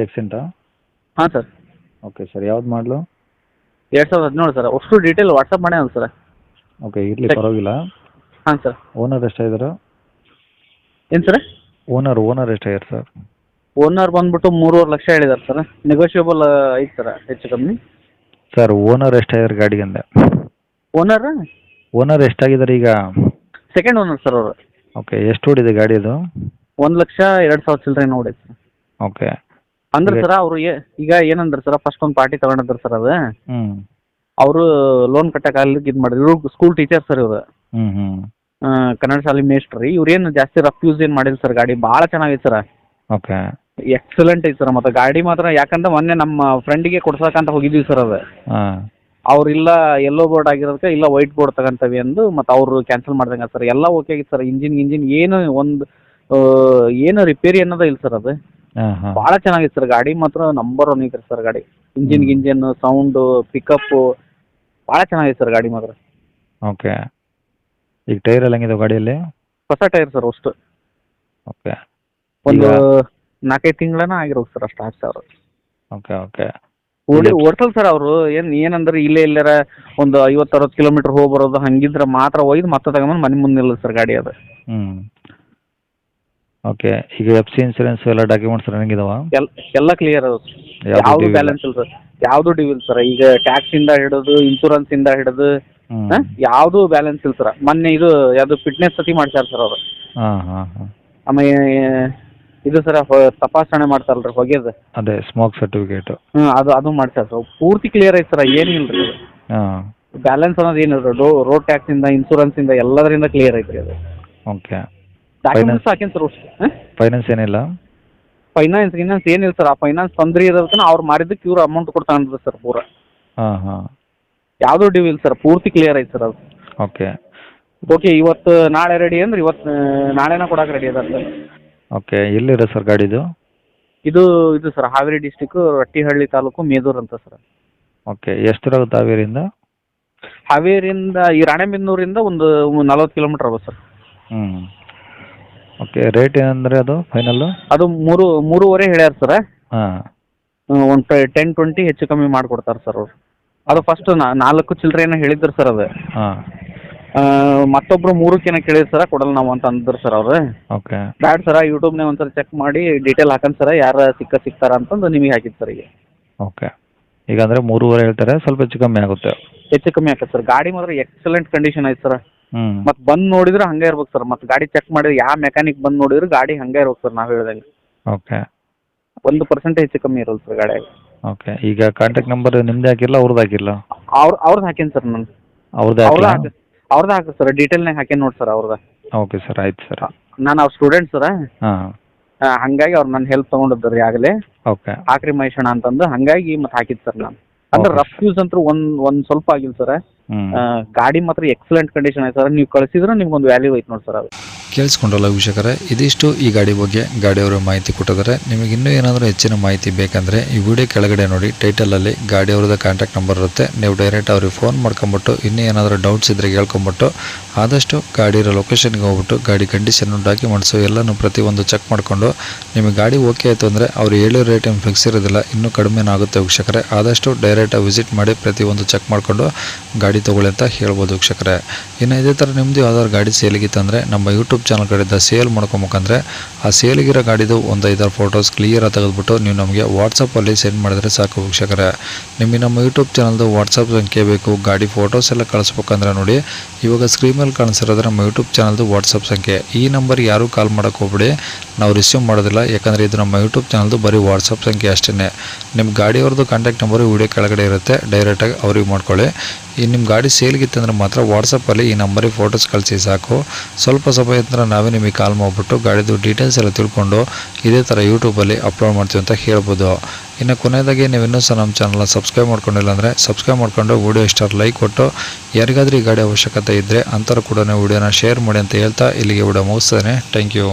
ಎಕ್ಸೆಂಟಾ? ಹಾಂ sir. Okay sir, ಯಾವ್ದು ಮಾಡಲು? 2017 ಸರ್. ಅಷ್ಟು ಡೀಟೇಲ್ ವಾಟ್ಸಪ್ ಮಾಡ್ಯಾನ ಸರ್. ಓಕೆ, ಇರಲಿ ಪರವಾಗಿಲ್ಲ. ಹಾಂ ಸರ್. ಓನರ್ ಎಷ್ಟಾಗಿದ್ದಾರೆ? ಏನು ಸರ್? ಓನರ್ ಎಷ್ಟಾಗ್ಯಾರ ಸರ್? ಓನರ್ ಬಂದ್ಬಿಟ್ಟು 3.5 ಲಕ್ಷ ಹೇಳಿದಾರೆ ಸರ್. ನೆಗೋಷಿಯಬಲ್ ಐತೆ ಸರ್, ಹೆಚ್ಚು ಕಮ್ಮಿ. ಸರ್ ಓನರ್ ಎಷ್ಟಾಗ್ಯಾರ ಗಾಡಿಗೆ ಅಂದೆ? ಓನರ್ ಎಷ್ಟಾಗಿದ್ದಾರೆ ಈಗ? ಸೆಕೆಂಡ್ ಓನರ್ ಸರ್ ಅವರು. ಓಕೆ, ಎಷ್ಟು ಓಡಿದೆ ಗಾಡಿ ಅದು? 1,02,000 ಚಿಲ್ಲರೆ ನೋಡೈತೆ ಸರ್. ಓಕೆ. ಅಂದ್ರೆ ಸರ್ ಅವರು ಈಗ ಏನಂದ್ರೆ ಸರ್, ಫಸ್ಟ್ ಒಂದು ಪಾರ್ಟಿ ತಗೊಂಡಿದ್ರು ಸರ್ ಅದು. ಹ್ಞೂ ಅವರು ಲೋನ್ ಕಟ್ಟಕ್ಕಾಗಲಿಕ್ಕೆ ಇದು ಮಾಡಿದ್ರು. ಇವ್ರು ಸ್ಕೂಲ್ ಟೀಚರ್ ಸರ್ ಇವರು. ಹ್ಞೂ ಕನ್ನಡ ಶಾಲೆ ಮೇಸ್ಟ್ರಿ. ಇವ್ರೇನು ಜಾಸ್ತಿ ರಫ್ ಯೂಸ್ ಏನು ಮಾಡಿಲ್ಲ ಸರ್. ಗಾಡಿ ಭಾಳ ಚೆನ್ನಾಗೈತೆ ಸರ್. ಓಕೆ. ಎಕ್ಸಲೆಂಟ್ ಐತೆ ಸರ್. ಮತ್ತು ಗಾಡಿ ಮಾತ್ರ ಯಾಕಂದ್ರೆ ಮೊನ್ನೆ ನಮ್ಮ ಫ್ರೆಂಡಿಗೆ ಕೊಡ್ಸಕ್ಕಂತ ಹೋಗಿದ್ವಿ ಸರ್ ಅದು. ಹಾಂ. ಅವ್ರಿಲ್ಲ ಯೆಲ್ಲೋ ಬೋರ್ಡ್ ಆಗಿರೋದಕ್ಕೆ ಇಲ್ಲ ವೈಟ್ ಬೋರ್ಡ್ ತಗೊಂತವಿ ಅಂದು ಮತ್ತು ಅವರು ಕ್ಯಾನ್ಸಲ್ ಮಾಡ್ದಂಗೆ ಸರ್. ಎಲ್ಲ ಓಕೆ ಆಗಿತ್ತು ಸರ್. ಇಂಜಿನ್ ಏನು ಒಂದು ಏನು ರಿಪೇರಿ ಅನ್ನೋದೇ ಇಲ್ಲ ಸರ್ ಅದು. ಹಾಂ ಹಾಂ. ಭಾಳ ಚೆನ್ನಾಗಿತ್ತು ಸರ್. ಗಾಡಿ ಮಾತ್ರ ನಂಬರ್ 1 ಐತೆ ಸರ್ ಗಾಡಿ. ಇಂಜಿನ್ ಸೌಂಡು ಪಿಕಪ್ಪು ಭಾಳ ಚೆನ್ನಾಗಿದೆ ಸರ್ ಗಾಡಿ ಮಾತ್ರ. ಓಕೆ. ಈಗ ಟೈರ್ ಎಲ್ಲ ಹೆಂಗಿದೆ ಗಾಡಿಯಲ್ಲಿ? ಹೊಸ ಟೈರ್ ಸರ್ ಅಷ್ಟು. ಓಕೆ. ಒಂದು 4-5 ತಿಂಗಳನ್ನ ಆಗಿರೋದು ಸರ್ ಅಷ್ಟು 10,000. Okay okay. ಓಡ್ಸಲ್ ಸರ್ ಅವರು. ಏನಂದ್ರೆ ಇಲ್ಲೇ ಎಲ್ಲಾರ ಒಂದು 50-60 ಕಿಲೋಮೀಟರ್ ಹೋಗಿ ಬರೋದು ಹಂಗಿದ್ರೆ ಮಾತ್ರ ಒಯ್ದು ಮತ್ತೆ ತಗೊಂಬಂದು ಮನೆ ಮುಂದೆ ನಿಲ್ಲೋದು ಸರ್ ಗಾಡಿ ಅದು. ಹ್ಞೂ. ಓಕೆ. ಈಗ FC ಇನ್ಸೂರೆನ್ಸ್ ಎಲ್ಲ ಡಾಕ್ಯುಮೆಂಟ್ಸ್ ರನ್ನಿಂಗ್ ಇದಾವ? ಎಲ್ಲ ಕ್ಲಿಯರ್ ಅದ. ಯಾವುದು ಬ್ಯಾಲೆನ್ಸ್ ಇಲ್ಲ ಸರ್. ಯಾವುದು ಡ್ಯೂ ಇಲ್ಲ ಸರ್. ಈಗ ಟ್ಯಾಕ್ಸ್ ಇಂದ ಹಿಡಿದು ಇನ್ಸೂರೆನ್ಸ್ ಇಂದ ಹಿಡಿದು ಯಾವುದು ಬ್ಯಾಲೆನ್ಸ್ ಇಲ್ಲ ಸರ್. ಮೊನ್ನೆ ಇದು ಯಾವುದು ಫಿಟ್ನೆಸ್ ಸತಿ ಮಾಡ್ಸ್ಯಾರ ಸರ್ ಅವರು. ಹಾಂ ಹಾಂ ಹಾಂ. ಆಮೇಲೆ ಇದು ಸರ್ ತಪಾಸಣೆ ಮಾಡ್ತಾರಲ್ರಿ ಹೊಗೆದು. ಅದೇ ಸ್ಮೋಕ್ ಸರ್ಟಿಫಿಕೇಟು. ಅದು ಮಾಡ್ಸ್ಯಾರ ಸರ್. ಪೂರ್ತಿ ಕ್ಲಿಯರ್ ಐತೆ ಸರ್. ಏನಿಲ್ಲ ರೀ. ಹಾಂ. ಬ್ಯಾಲೆನ್ಸ್ ಅನ್ನೋದು ಏನಿಲ್ಲ. ರೋಡ್ ಟ್ಯಾಕ್ಸ್ ಇಂದ ಇನ್ಸೂರೆನ್ಸ್ ಇಂದ ಎಲ್ಲದರಿಂದ ಕ್ಲಿಯರ್ ಐತ್ರಿ ಅದು. ಓಕೆ. ಡಾಕ್ಯುಮೆಂಟ್ಸ್ ಹಾಕೇನು ಸರ್. ಫೈನಾನ್ಸ್ ಏನಿಲ್ಲ? ಫೈನಾನ್ಸ್ ಏನಿಲ್ಲ ಸರ್. ಆ ಫೈನಾನ್ಸ್ ತೊಂದರೆ ಇರೋದಕ್ಕೆ ಅವ್ರು ಮಾರಿದ್ದಕ್ಕೆ ಇವ್ರು ಅಮೌಂಟ್ ಕೊಡ್ತಾನೆ ಸರ್ ಪೂರ. ಹಾಂ ಹಾಂ. ಯಾವುದೂ ಡ್ಯೂ ಇಲ್ಲ ಸರ್. ಪೂರ್ತಿ ಕ್ಲಿಯರ್ ಐತೆ ಸರ್ ಅದು. ಓಕೆ. ಓಕೆ. ಇವತ್ತು ನಾಳೆ ರೆಡಿ ಅಂದ್ರೆ ಇವತ್ತು ನಾಳೆನ ಕೊಡಕ್ಕೆ ರೆಡಿ ಅದ ಸರ್. ಓಕೆ. ಎಲ್ಲಿರೋ ಸರ್ ಗಾಡಿದು? ಇದು ಸರ್ ಹಾವೇರಿ ಡಿಸ್ಟಿಕ್ಕು ರಟ್ಟಿಹಳ್ಳಿ ತಾಲೂಕು ಮೇದೂರು ಅಂತ ಸರ್. ಓಕೆ. ಎಷ್ಟು ದೂರ ಆಗುತ್ತೆ ಹಾವೇರಿಯಿಂದ? ಹಾವೇರಿಯಿಂದ ಈ ರಾಣೆಬೆನ್ನೂರಿಂದ ಒಂದು 40 ಕಿಲೋಮೀಟರ್ ಆಗುತ್ತೆ ಸರ್. ಹ್ಞೂ. ಓಕೆ. ರೇಟ್ ಏನಂದರೆ ಅದು ಫೈನಲ್ಲು? ಅದು 3.5 ಹೇಳ್ಯಾರ ಸರ್. ಹಾಂ. ಒಂದು 10-20 ಹೆಚ್ಚು ಕಮ್ಮಿ ಮಾಡಿಕೊಡ್ತಾರೆ ಸರ್ ಅವರು. ಅದು ಫಸ್ಟ್ 4 ಚಿಲ್ಲರೆ ಏನೋ ಹೇಳಿದ್ರು ಸರ್ ಅದು. ಹಾಂ. ಮತ್ತೊಬ್ರು 3 ಕೇಳಿದ್ರು ಸರ ಕೊಡಲ್ಲ ನಾವು ಅಂತ ಅಂದ್ರು ಸರ್ ಅವರು. ಓಕೆ. ಬ್ಯಾಡ ಸರ ಯೂಟ್ಯೂಬ್ನಾಗ ಒಂದ್ಸಲ ಚೆಕ್ ಮಾಡಿ ಡೀಟೇಲ್ ಹಾಕನ್ ಸರ ಯಾರು ಸಿಗ್ತಾರ ಅಂತಂದು ನಿಮಗೆ ಹಾಕಿದ್ದು ಸರ್ ಈಗ. ಓಕೆ. ಈಗ ಅಂದರೆ 3.5 ಹೇಳ್ತಾರೆ, ಸ್ವಲ್ಪ ಹೆಚ್ಚು ಕಮ್ಮಿ ಆಗುತ್ತೆ. ಹೆಚ್ಚು ಕಮ್ಮಿ ಆಗುತ್ತೆ ಸರ್. ಗಾಡಿ ಮಾತ್ರ ಎಕ್ಸಲೆಂಟ್ ಕಂಡೀಷನ್ ಐತೆ ಸರ್. ಹ್ಞೂ. ಮತ್ತು ಬಂದು ನೋಡಿದ್ರೆ ಹಂಗೆ ಇರ್ಬೇಕು ಸರ್. ಮತ್ತು ಗಾಡಿ ಚೆಕ್ ಮಾಡಿದ್ರೆ ಯಾವ ಮೆಕ್ಯಾನಿಕ್ ಬಂದು ನೋಡಿದ್ರೆ ಗಾಡಿ ಹಂಗೆ ಇರ್ಬೇಕು ಸರ್. ನಾವು ಹೇಳ್ದಂಗೆ ಓಕೆ. 1% ಹೆಚ್ಚು ಕಮ್ಮಿ ಇರಲ್ಲ ಸರ್ ಗಾಡಿಯಾಗ. ಓಕೆ. ಈಗ ಕಾಂಟ್ಯಾಕ್ಟ್ ನಂಬರ್ ನಿಮ್ಮದೇ ಹಾಕಿಲ್ಲ ಅವ್ರದ್ದು ಹಾಕಿಲ್ಲ? ಅವ್ರದ್ದು ಹಾಕೇನಿ ಸರ್ ನಾನು. ಅವ್ರದ್ದು ಹಾಕಿಲ್ಲ? ಅವ್ರದ್ದು ಹಾಕಿ ಸರ್. ಡೀಟೇಲ್ನಾಗ ಹಾಕೇನಿ ನೋಡಿ ಸರ್ ಅವ್ರದ್ದು. ಓಕೆ ಸರ್, ಆಯ್ತು ಸರ್. ನಾನು ಅವ್ರ ಸ್ಟೂಡೆಂಟ್ ಸರ. ಹಾಂ. ಹಂಗಾಗಿ ಅವ್ರು ನನ್ನ ಹೆಲ್ಪ್ ತೊಗೊಂಡಿದ್ದು ರೀ ಆಗಲೇ. ಓಕೆ. ಹಾಕ್ರಿ ಮಹೇಶಣ್ಣ ಅಂತಂದು ಹಂಗಾಗಿ ಮತ್ತೆ ಹಾಕಿದ್ದು ಸರ್ ನಾನು. ಅಂದ್ರೆ ರಫ್ ಯೂಸ್ ಅಂತೂ ಒಂದು ಸ್ವಲ್ಪ ಆಗಿಲ್ಲ ಸರ್. ಗಾಡಿ ಮಾತ್ರ ಎಕ್ಸಲೆಂಟ್ ಕಂಡೀಷನ್ ಐತೆ ಸರ್. ನೀವು ಕಳಿಸಿದ್ರೆ ನಿಮ್ಗೊಂದು ವ್ಯಾಲ್ಯೂ ಐತೆ ನೋಡಿ ಸರ್ ಅದು. ಕೇಳಿಸ್ಕೊಂಡ್ರಲ್ಲ ವೀಕ್ಷಕರೇ, ಇದಿಷ್ಟು ಈ ಗಾಡಿ ಬಗ್ಗೆ ಗಾಡಿಯವರು ಮಾಹಿತಿ ಕೊಟ್ಟಿದ್ದಾರೆ. ನಿಮಗೆ ಇನ್ನೂ ಏನಾದರೂ ಹೆಚ್ಚಿನ ಮಾಹಿತಿ ಬೇಕಂದರೆ ಈ ವಿಡಿಯೋ ಕೆಳಗಡೆ ನೋಡಿ, ಟೈಟಲಲ್ಲಿ ಗಾಡಿಯವ್ರದ್ದು ಕಾಂಟ್ಯಾಕ್ಟ್ ನಂಬರ್ ಇರುತ್ತೆ. ನೀವು ಡೈರೆಕ್ಟ್ ಅವ್ರಿಗೆ ಫೋನ್ ಮಾಡ್ಕೊಂಬಿಟ್ಟು ಇನ್ನೂ ಏನಾದರೂ ಡೌಟ್ಸ್ ಇದ್ದರೆ ಕೇಳ್ಕೊಂಬಿಟ್ಟು ಆದಷ್ಟು ಗಾಡಿ ಇರೋ ಲೊಕೇಶನ್ಗೆ ಹೋಗ್ಬಿಟ್ಟು ಗಾಡಿ ಕಂಡೀಷನ್ನು ಡಾಕ್ಯುಮೆಂಟ್ಸು ಎಲ್ಲನೂ ಪ್ರತಿಯೊಂದು ಚೆಕ್ ಮಾಡಿಕೊಂಡು ನಿಮಗೆ ಗಾಡಿ ಓಕೆ ಆಯಿತು ಅಂದರೆ ಅವ್ರು ಹೇಳೋ ರೇಟ್ ಏನು ಫಿಕ್ಸ್ ಇರೋದಿಲ್ಲ, ಇನ್ನೂ ಕಡಿಮೆನೂ ಆಗುತ್ತೆ ವೀಕ್ಷಕರೇ. ಆದಷ್ಟು ಡೈರೆಕ್ಟಾಗಿ ವಿಸಿಟ್ ಮಾಡಿ ಪ್ರತಿಯೊಂದು ಚೆಕ್ ಮಾಡಿಕೊಂಡು ಗಾಡಿ ತೊಗೊಳ್ಳಿ ಅಂತ ಹೇಳ್ಬೋದು ವೀಕ್ಷಕರೇ. ಇನ್ನು ಇದೇ ಥರ ನಿಮ್ಮದು ಯಾವ್ದಾದ್ರು ಗಾಡಿ ಸೇಲಿಗಿತ್ತಂದರೆ ನಮ್ಮ ಯೂಟ್ಯೂಬ್ ಚಾನಲ್ ಕಡೆಯಿಂದ ಸೇಲ್ ಮಾಡ್ಕೊಬೇಕಂದ್ರೆ ಆ ಸೇಲಿಗಿರೋ ಗಾಡಿದು ಒಂದು 5-6 ಫೋಟೋಸ್ ಕ್ಲಿಯರಾಗಿ ತೆಗೆದುಬಿಟ್ಟು ನೀವು ನಮಗೆ ವಾಟ್ಸಪ್ಪಲ್ಲಿ ಸೆಂಡ್ ಮಾಡಿದ್ರೆ ಸಾಕು ವೀಕ್ಷಕರೇ. ನಿಮಗೆ ನಮ್ಮ ಯೂಟ್ಯೂಬ್ ಚಾನಲ್ದು ವಾಟ್ಸಪ್ ಸಂಖ್ಯೆ ಬೇಕು, ಗಾಡಿ ಫೋಟೋಸ್ ಎಲ್ಲ ಕಳಿಸ್ಬೇಕಂದ್ರೆ ನೋಡಿ ಇವಾಗ ಸ್ಕ್ರೀನ್ ಮೇಲೆ ಕಾಣಿಸಿರೋದ್ರೆ ನಮ್ಮ ಯೂಟ್ಯೂಬ್ ಚಾನಲ್ದು ವಾಟ್ಸಪ್ ಸಂಖ್ಯೆ. ಈ ನಂಬರ್ ಯಾರೂ ಕಾಲ್ ಮಾಡೋಕ್ಕೆ ಹೋಗ್ಬಿಡಿ, ನಾವು ರಿಸೀವ್ ಮಾಡೋದಿಲ್ಲ. ಯಾಕಂದರೆ ಇದು ನಮ್ಮ ಯೂಟ್ಯೂಬ್ ಚಾನಲ್ದು ಬರೀ ವಾಟ್ಸಪ್ ಸಂಖ್ಯೆ ಅಷ್ಟೇ. ನಿಮ್ಮ ಗಾಡಿಯವ್ರದ್ದು ಕಾಂಟ್ಯಾಕ್ಟ್ ನಂಬರು ವಿಡಿಯೋ ಕೆಳಗಡೆ ಇರುತ್ತೆ, ಡೈರೆಕ್ಟಾಗಿ ಅವ್ರಿಗೆ ಮಾಡ್ಕೊಳ್ಳಿ. ಈ ನಿಮ್ಮ ಗಾಡಿ ಸೇಲ್ಗಿತ್ತಂದ್ರೆ ಮಾತ್ರ ವಾಟ್ಸಪ್ಪಲ್ಲಿ ಈ ನಂಬರಿಗೆ ಫೋಟೋಸ್ ಕಳಿಸಿ ಸಾಕು. ಸ್ವಲ್ಪ ಸಮಯ ನಂತರ ನಾವೇ ನಿಮಗೆ ಕಾಲ್ ಮಾಡಿಬಿಟ್ಟು ಗಾಡಿದು ಡೀಟೇಲ್ಸ್ ಎಲ್ಲ ತಿಳ್ಕೊಂಡು ಇದೇ ಥರ ಯೂಟ್ಯೂಬಲ್ಲಿ ಅಪ್ಲೋಡ್ ಮಾಡ್ತೀವಿ ಅಂತ ಹೇಳ್ಬೋದು. ಇನ್ನು ಕೊನೆಯದಾಗಿ ನೀವು ಇನ್ನೂ ಸಹ ನಮ್ಮ ಚಾನಲ್ನ ಸಬ್ಸ್ಕ್ರೈಬ್ ಮಾಡ್ಕೊಂಡಿಲ್ಲ ಅಂದರೆ ಸಬ್ಸ್ಕ್ರೈಬ್ ಮಾಡ್ಕೊಂಡು ವಿಡಿಯೋ ಇಷ್ಟ ಲೈಕ್ ಕೊಟ್ಟು ಯಾರಿಗಾದ್ರೂ ಈ ಗಾಡಿ ಅವಶ್ಯಕತೆ ಇದ್ದರೆ ಅಂಥವ್ರು ಕೂಡ ವಿಡಿಯೋನ ಶೇರ್ ಮಾಡಿ ಅಂತ ಹೇಳ್ತಾ ಇಲ್ಲಿಗೆ ವಿಡಿಯೋ ಮುಗಿಸ್ತೇನೆ. Thank you.